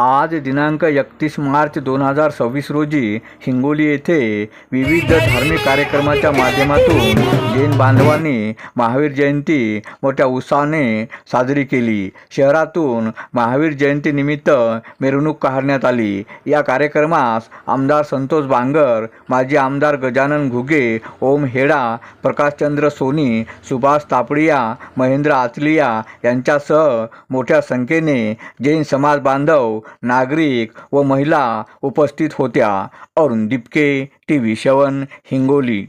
आज दिनांक 31 मार्च 2026 रोजी हिंगोली येथे विविध धार्मिक कार्यक्रमाच्या माध्यमातून जैन बांधवांनी महावीर जयंती मोठ्या उत्साहाने साजरी केली। शहरातून महावीर जयंतीनिमित्त मिरवणूक काढण्यात आली। या कार्यक्रमास आमदार संतोष बांगर, माजी आमदार गजानन घुगे, ओम हेडा, प्रकाशचंद्र सोनी, सुभाष तापडिया, महेंद्र आचलिया यांच्यासह मोठ्या संख्येने जैन समाज बांधव, नागरिक व महिला उपस्थित होत्या। अरुण दिपके, TV7 हिंगोली।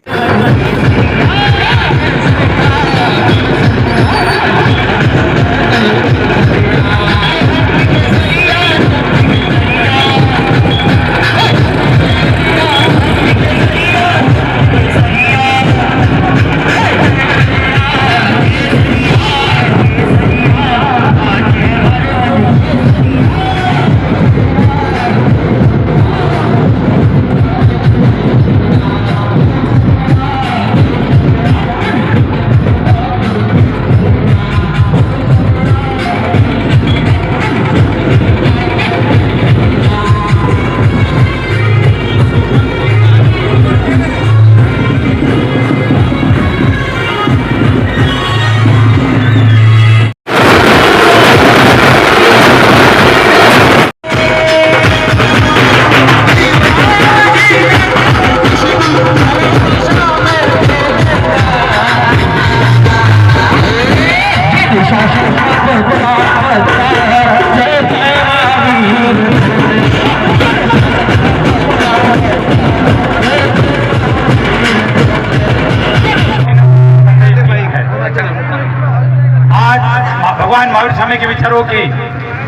भगवान महावीर स्वामी के विचारों की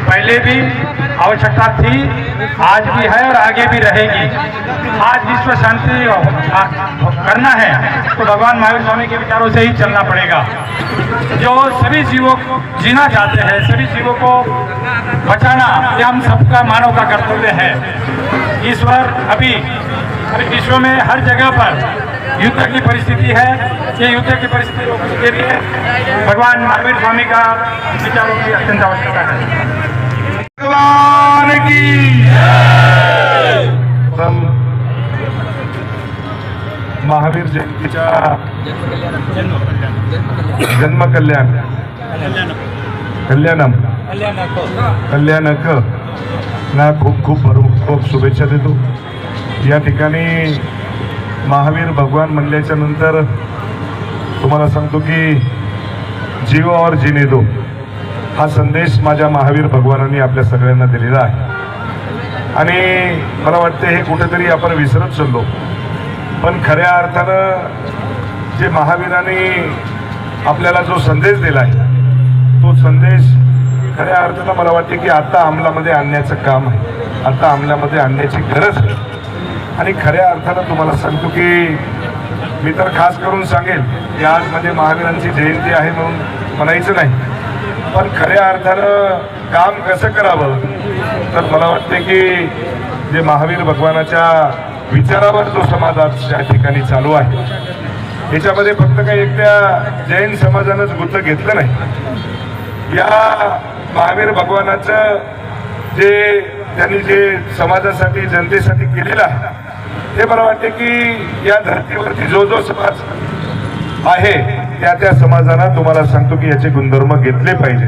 पहले भी आवश्यकता थी, आज भी है और आगे भी रहेगी। आज विश्व शांति करना है तो भगवान महावीर स्वामी के विचारों से ही चलना पड़ेगा। जो सभी जीवों को जीना चाहते हैं, सभी जीवों को बचाना, ये हम सबका मानव का कर्तव्य है। ईश्वर अभी विश्व में हर जगह पर युद्ध की परिस्थिति है। ये युद्ध की परिस्थिति रोकने के लिए भगवान महावीर स्वामी का विचारों की अत्यंत आवश्यकता है। भगवान की महावीर जयंतीच्या जन्म कल्याणक ना खूप शुभेच्छा देतो। या ठिकाणी महावीर भगवान म्हणल्याच्या नंतर तुम्हाला सांगतो की जीव और जीने दो हा संदेश माझ्या महावीर भगवानांनी आपल्या सगळ्यांना दिलेला आहे। आणि मला वाटते हे कुठेतरी आपण विसरत चाललो, पण खऱ्या अर्थानं जे महावीरांनी आपल्याला जो संदेश दिला आहे तो संदेश खऱ्या अर्थानं मला वाटते की आता अंमलामध्ये आणण्याचं काम आहे, आता अंमलामध्ये आणण्याची गरज आहे। आणि खऱ्या अर्थानं तुम्हाला सांगतो की मी तर खास करून सांगेल की आज म्हणजे महावीरांची जयंती आहे म्हणून म्हणायचं नाही, पण खऱ्या अर्थानं काम कसं करावं तर मला वाटते की जे महावीर भगवानाच्या विचारावर जो समाज आज या ठिकाणी चालू आहे याच्यामध्ये फक्त काही एकट्या जैन समाजानंच गुंत घेतलं नाही। या महावीर भगवानाचं जे त्यांनी जे समाजासाठी जनतेसाठी केलेलं आहे ते मला वाटते की या धर्तीवरती जो जो समाज आहे त्या समाजाला तुम्हाला सांगतो की याचे गुणधर्म घेतले पाहिजे।